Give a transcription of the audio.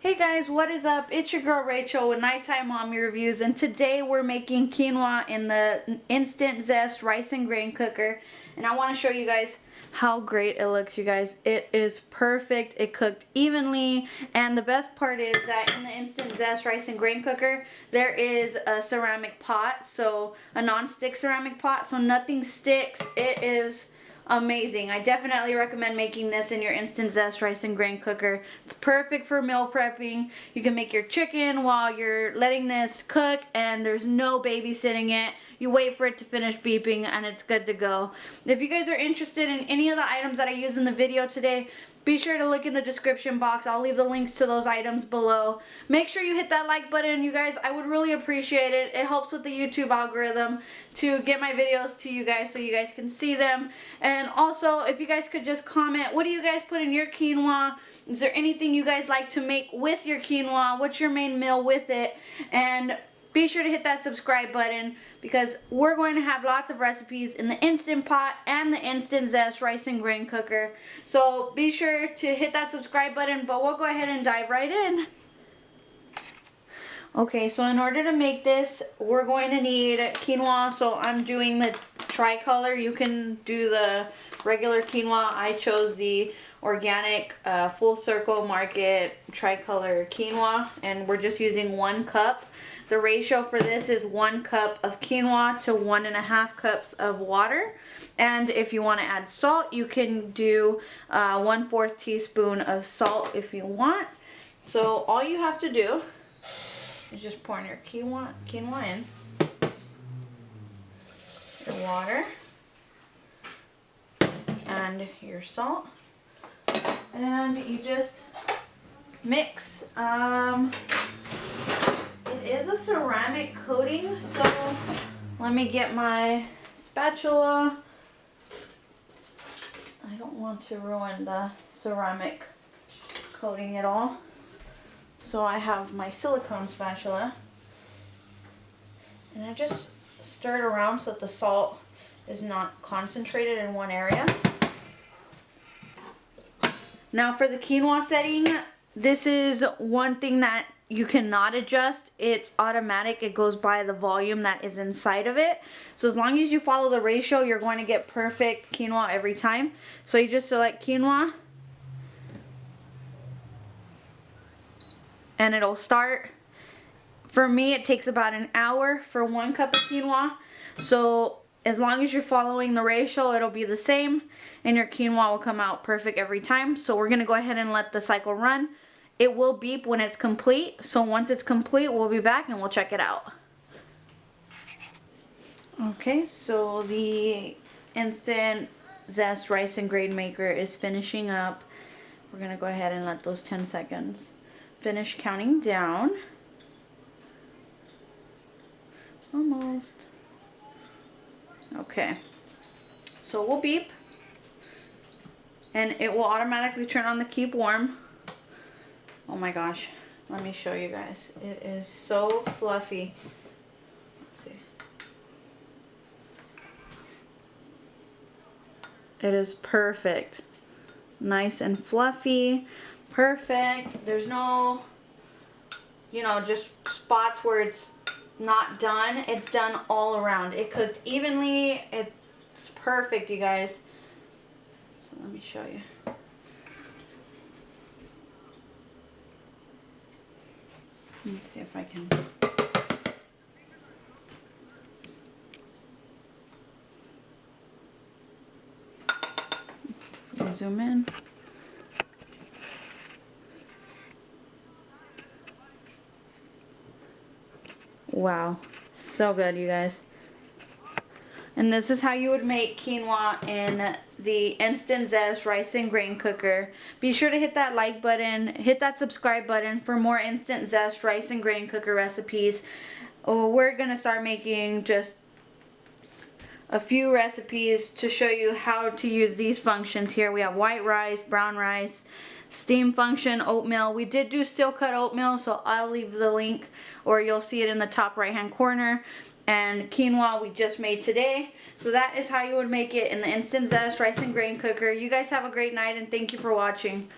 Hey guys, what is up? It's your girl Rachel with Nighttime Mommy Reviews, and today we're making quinoa in the Instant Zest rice and grain cooker. And I want to show you guys how great it looks, you guys. It is perfect. It cooked evenly, and the best part is that in the Instant Zest rice and grain cooker, there is a ceramic pot, so a non-stick ceramic pot, so nothing sticks. It is amazing. I definitely recommend making this in your Instant Zest rice and grain cooker. It's perfect for meal prepping. You can make your chicken while you're letting this cook, and there's no babysitting it. You wait for it to finish beeping and it's good to go. If you guys are interested in any of the items that I use in the video today, be sure to look in the description box. I'll leave the links to those items below. Make sure you hit that like button, you guys. I would really appreciate it. It helps with the YouTube algorithm to get my videos to you guys so you guys can see them. And also, if you guys could just comment, what do you guys put in your quinoa? Is there anything you guys like to make with your quinoa? What's your main meal with it? And be sure to hit that subscribe button because we're going to have lots of recipes in the Instant Pot and the Instant Zest rice and grain cooker. So be sure to hit that subscribe button, but we'll go ahead and dive right in. Okay, so in order to make this, we're going to need quinoa. So I'm doing the tricolor. You can do the regular quinoa. I chose the organic full circle market tricolor quinoa, and we're just using 1 cup. The ratio for this is 1 cup of quinoa to 1.5 cups of water. And if you want to add salt, you can do 1/4 teaspoon of salt if you want. So all you have to do is just pour in your quinoa in, your water, and your salt, and you just mix. It is a ceramic coating, so let me get my spatula. I don't want to ruin the ceramic coating at all. So I have my silicone spatula, and I just stir it around so that the salt is not concentrated in one area. Now for the quinoa setting, this is one thing that you cannot adjust. It's automatic. It goes by the volume that is inside of it. So as long as you follow the ratio, you're going to get perfect quinoa every time. So you just select quinoa, and it'll start. For me, it takes about an hour for 1 cup of quinoa. So as long as you're following the ratio, it'll be the same, and your quinoa will come out perfect every time. So we're going to go ahead and let the cycle run. It will beep when it's complete, so once it's complete, we'll be back and we'll check it out. Okay, so the Instant Zest rice and grain maker is finishing up. We're going to go ahead and let those 10 seconds finish counting down. Almost. Okay, so we'll beep, and it will automatically turn on the keep warm. Oh my gosh, let me show you guys. It is so fluffy. Let's see. It is perfect. Nice and fluffy. Perfect. There's no, just spots where it's not done. It's done all around. It cooked evenly. It's perfect, you guys. So let me show you. Let me see if I can. Zoom in. Wow, so good, you guys. And this is how you would make quinoa in the Instant Zest rice and grain cooker. Be sure to hit that like button, hit that subscribe button for more Instant Zest rice and grain cooker recipes. We're going to start making just a few recipes to show you how to use these functions here. We have white rice, brown rice, steam function, oatmeal. We did do steel cut oatmeal, so I'll leave the link, or you'll see it in the top right hand corner. And quinoa we just made today. So that is how you would make it in the Instant Zest rice and grain cooker. You guys have a great night, and thank you for watching.